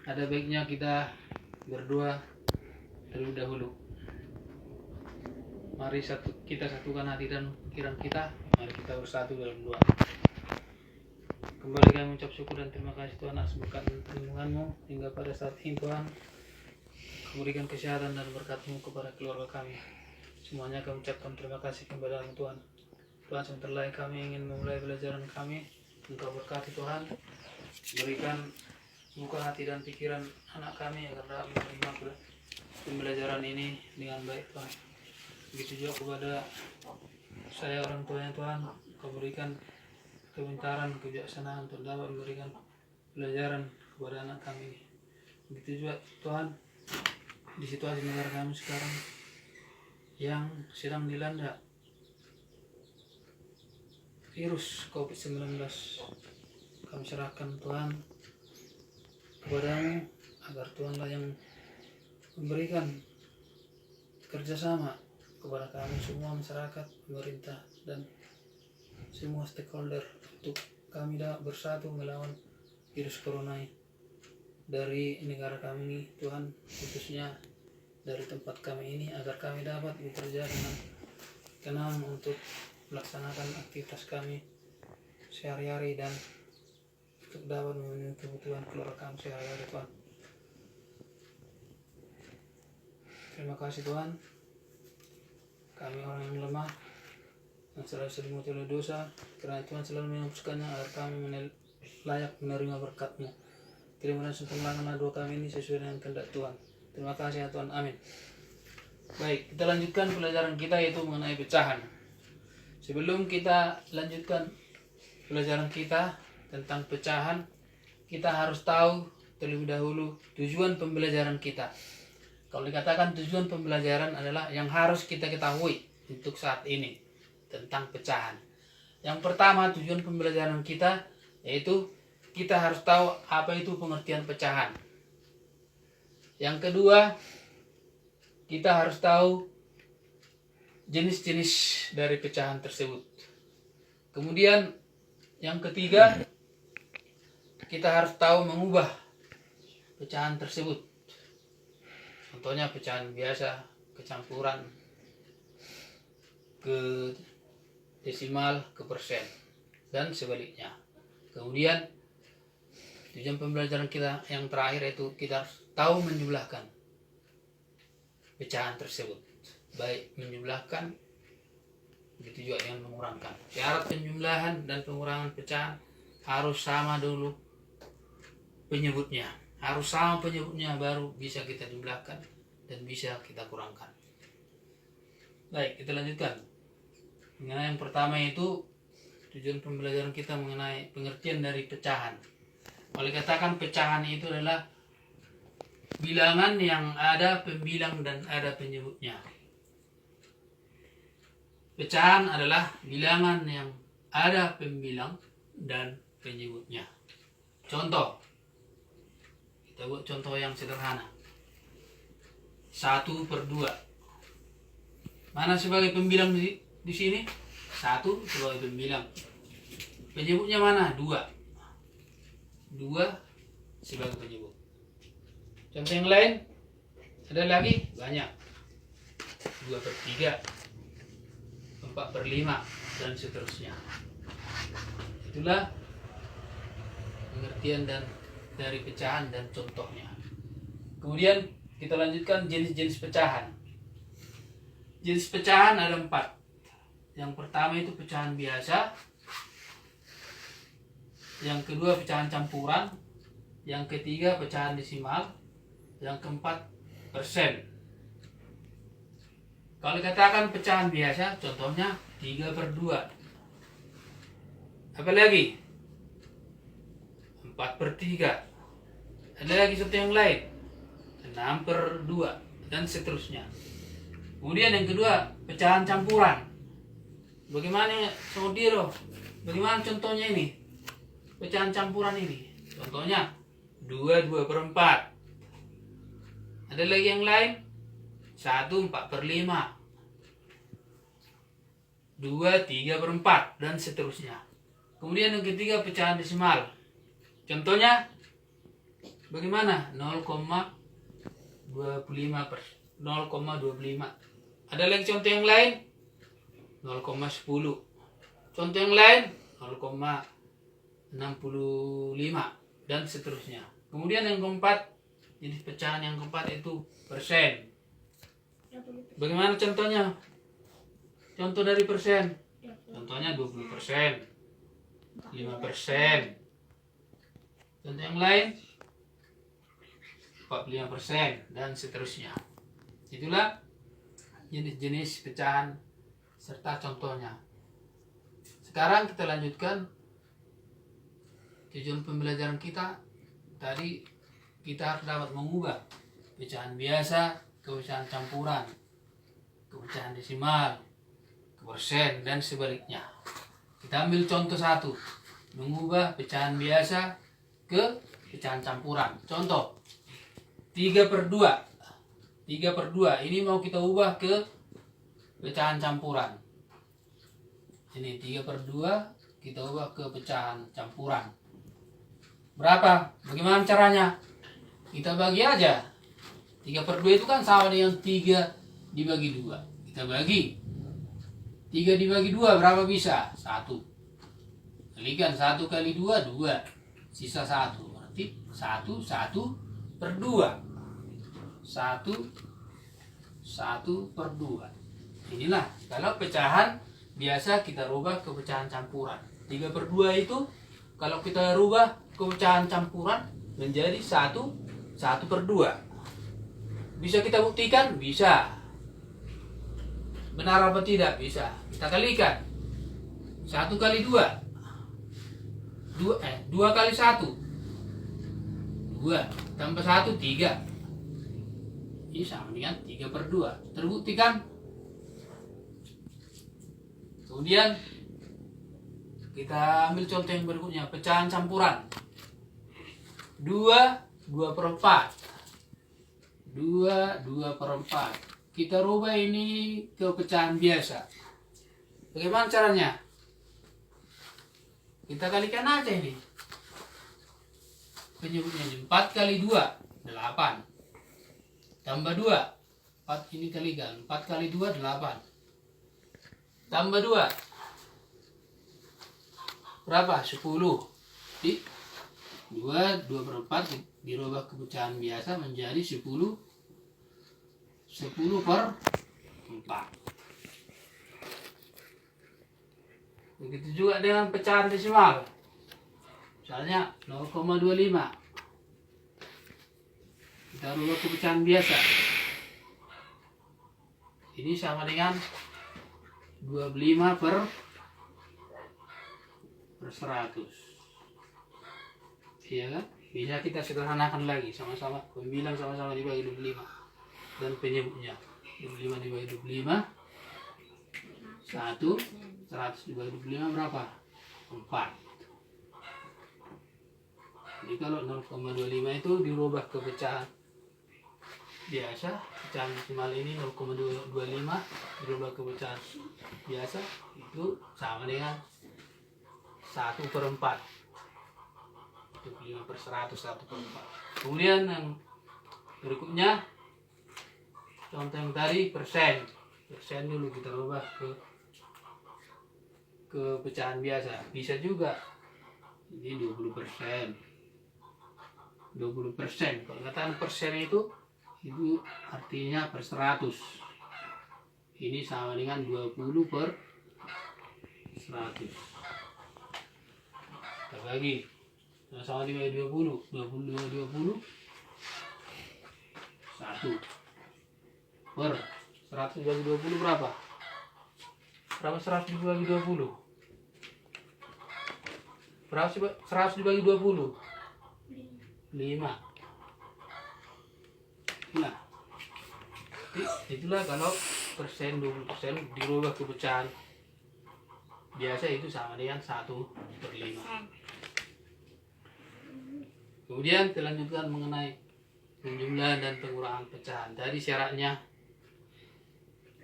ada baiknya kita berdua terlebih dahulu. Mari kita satukan hati dan pikiran kita. Mari kita bersatu dalam doa. Kembali kami mengucap syukur dan terima kasih Tuhan atas berkat perlindungan-Mu hingga pada saat ini Tuhan. Berikan kesehatan dan berkat-Mu kepada keluarga kami. Semuanya kami ucapkan terima kasih kepada Tuhan. Tuhan, sebentar lagi kami ingin memulai pelajaran kami. Engkau berkati Tuhan. Berikan buka hati dan pikiran anak kami agar dapat menerima pembelajaran ini dengan baik Tuhan. Begitu juga kepada saya orang tuanya Tuhan. Kau berikan kepintaran, kebijaksanaan untuk dapat memberikan pelajaran kepada anak kami. Begitu juga Tuhan, di situasi negara kami sekarang yang sedang dilanda virus COVID-19, kami serahkan Tuhan kepadamu agar Tuhanlah yang memberikan kerjasama kepada kami semua, masyarakat, pemerintah, dan semua stakeholder untuk kami dapat bersatu melawan virus corona dari negara kami Tuhan, khususnya dari tempat kami ini, agar kami dapat bekerja dengan tenang untuk melaksanakan aktivitas kami sehari-hari dan untuk dapat memenuhi kebutuhan keluarga kami sehari-hari Tuhan. Terima kasih Tuhan, kami orang yang lemah yang selalu selimuti oleh dosa, karena Tuhan selalu menghapuskannya agar kami layak menerima berkat-Mu. Terima dan sempurnakanlah doa kami ini sesuai dengan kehendak Tuhan. Terima kasih ya Tuhan, amin. Baik, kita lanjutkan pelajaran kita yaitu mengenai pecahan. Sebelum kita lanjutkan pelajaran kita tentang pecahan, kita harus tahu terlebih dahulu tujuan pembelajaran kita. Kalau dikatakan tujuan pembelajaran adalah yang harus kita ketahui untuk saat ini tentang pecahan. Yang pertama, tujuan pembelajaran kita yaitu kita harus tahu apa itu pengertian pecahan. Yang kedua, kita harus tahu jenis-jenis dari pecahan tersebut. Kemudian yang ketiga, kita harus tahu mengubah pecahan tersebut. Contohnya pecahan biasa, kecampuran, ke desimal, ke persen, dan sebaliknya. Kemudian tujuan pembelajaran kita yang terakhir yaitu kita harus tahu menjumlahkan pecahan tersebut, baik menjumlahkan begitu juga yang mengurangkan. Syarat penjumlahan dan pengurangan pecahan harus sama dulu penyebutnya, harus sama penyebutnya baru bisa kita jumlahkan dan bisa kita kurangkan. Baik, kita lanjutkan. Mengenai yang pertama itu tujuan pembelajaran kita mengenai pengertian dari pecahan. Kalau dikatakan pecahan itu adalah bilangan yang ada pembilang dan ada penyebutnya. Pecahan adalah bilangan yang ada pembilang dan penyebutnya. Contoh, kita buat contoh yang sederhana. 1/2. Mana sebagai pembilang di sini? 1 sebagai pembilang. Penyebutnya mana? 2. 2 sebagai penyebut. Contoh yang lain ada lagi banyak. 2/3, 4/5, dan seterusnya. Itulah pengertian dan dari pecahan dan contohnya. Kemudian kita lanjutkan jenis-jenis pecahan. Jenis pecahan ada 4. Yang pertama itu pecahan biasa. Yang kedua pecahan campuran. Yang ketiga pecahan desimal. Yang keempat persen. Kalau dikatakan pecahan biasa, contohnya 3/2. Apa lagi? 4/3. Ada lagi satu yang lain, 6/2, dan seterusnya. Kemudian yang kedua, pecahan campuran. Bagaimana Saudiro? Bagaimana contohnya ini? Pecahan campuran ini. Contohnya 2/4. Ada lagi yang lain? 1/4/5. 2/3/4, dan seterusnya. Kemudian yang ketiga pecahan desimal. Contohnya Bagaimana? 0,25. Ada lagi contoh yang lain? 0,10. Contoh yang lain 0,65 dan seterusnya. Kemudian yang keempat, jenis pecahan yang keempat itu persen. Bagaimana contohnya? Contoh dari persen. Contohnya 20%, 5%. Contoh yang lain 45% dan seterusnya. Itulah jenis-jenis pecahan serta contohnya. Sekarang kita lanjutkan tujuan pembelajaran kita. Tadi kita harus dapat mengubah pecahan biasa ke pecahan campuran, ke pecahan desimal, ke persen, dan sebaliknya. Kita ambil contoh satu, mengubah pecahan biasa ke pecahan campuran. Contoh 3/2. 3/2 ini mau kita ubah ke pecahan campuran. Ini 3/2 kita ubah ke pecahan campuran. Berapa? Bagaimana caranya? Kita bagi aja. 3/2 itu kan sama dengan 3 dibagi 2. Kita bagi. 3 dibagi 2 berapa bisa? 1. Kalikan 1 kali 2, 2. Sisa 1. Berarti 1/2. 1/2. Inilah kalau pecahan biasa kita rubah ke pecahan campuran. 3/2 itu kalau kita rubah ke pecahan campuran menjadi 1/2. Bisa kita buktikan? Bisa. Benar apa tidak? Bisa. Kita kalikan. 1 kali 2. 2 kali 1. 2 tambah 1, 3. Ini sama dengan 3/2. Terbuktikan? Kemudian kita ambil contoh yang berikutnya, pecahan campuran. 2/4. 2/4. Kita rubah ini ke pecahan biasa. Bagaimana caranya? Kita kalikan aja ini. Penyebutnya 4 kali 2, 8. Tambah 2. 4 ini kalikan. 4 kali 2, 8. Tambah 2. Berapa? 10. 2/4 dirubah ke pecahan biasa menjadi 10/4. Begitu juga dengan pecahan desimal. Misalnya 0,25. Kita rubah ke pecahan biasa. Ini sama dengan 25/100. Iya kan? Bisa kita sederhanakan lagi, sama-sama pembilang sama-sama dibagi 25 dan penyebutnya 25 dibagi 25 1, 100 dibagi 25 berapa? 4. Jadi kalau 0,25 itu dirubah ke pecahan biasa, pecahan desimal ini 0,25 dirubah ke pecahan biasa, itu sama dengan 1/4. 25/100, 1/4. Kemudian yang berikutnya, contoh yang tadi persen. Persen dulu kita rubah ke pecahan biasa. Bisa juga. Ini 20%. 20%. Kalau katakan persen itu artinya per 100. Ini sama dengan 20/100. Kita bagi. Sama dibagi 20. 20 1 per 100 dibagi 20 berapa? Berapa 100 dibagi 20? Berapa 100 dibagi 20? 5. Nah, itulah kalau persen 20% dirubah ke pecahan biasa itu sama dengan 1/5. Kemudian kita lanjutkan mengenai penjumlahan dan pengurangan pecahan. Tadi syaratnya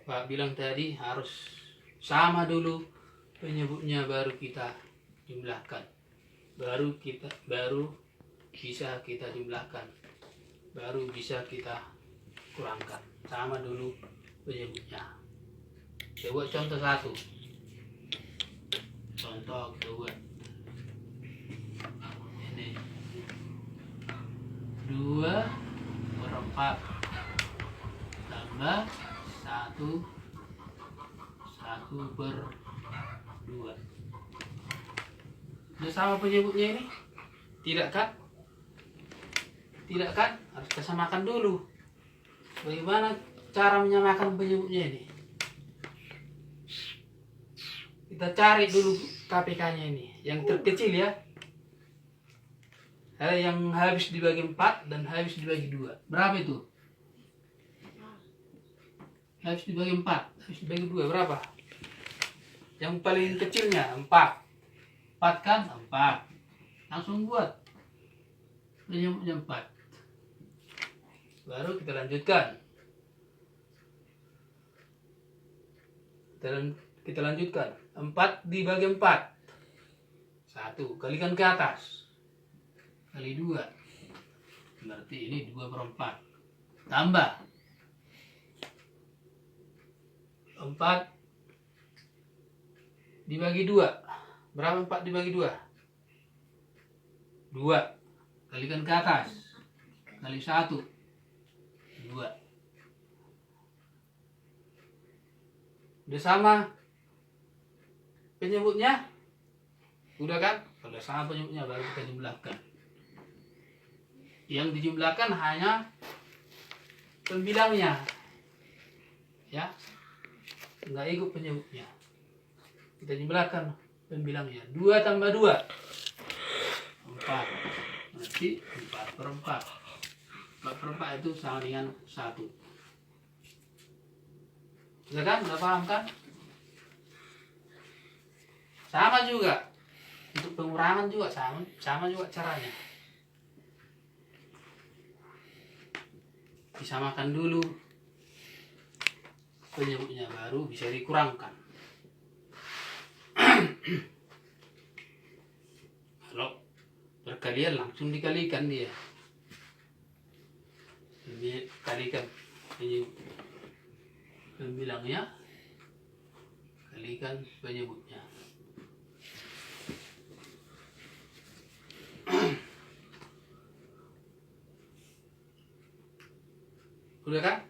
Pak bilang tadi harus sama dulu penyebutnya, baru kita jumlahkan. Baru bisa kita jumlahkan, baru bisa kita kurangkan. Sama dulu penyebutnya. Kita buat contoh satu. Contoh kita buat ini 2/4 tambah 1/2. Sudah sama penyebutnya ini? Tidak kan? Tidak kan? Harus kita samakan dulu. Bagaimana cara menyamakan penyebutnya ini? Kita cari dulu KPK-nya ini. Yang terkecil ya. Yang habis dibagi 4 dan habis dibagi 2. Berapa itu? Habis dibagi 4, habis dibagi 2 berapa? Yang paling kecilnya 4. 4 kan? 4. Langsung buat penyebutnya 4. Baru kita lanjutkan. Kita lanjutkan. 4 dibagi 4. 1. Kalikan ke atas. Kali 2. Berarti ini 2/4. Tambah 4 dibagi 2. Berapa 4 dibagi 2? 2. Kalikan ke atas. Kali 1. 2. Udah sama penyebutnya? Udah kan? Kalau sama penyebutnya baru kita jumlahkan. Yang dijumlahkan hanya pembilangnya. Ya. Enggak ikut penyebutnya. Kita jumlahkan pembilangnya. 2 tambah 2. 4. Berarti 4/4. 4/4 itu sama dengan 1. Sudah kan? Sudah paham kan? Sama juga. Untuk pengurangan juga sama juga caranya. Disamakan dulu penyebutnya, baru bisa dikurangkan. Kalau perkalian langsung dikalikan dia. Kalikan pembilangnya, kalikan penyebutnya. Udah kan?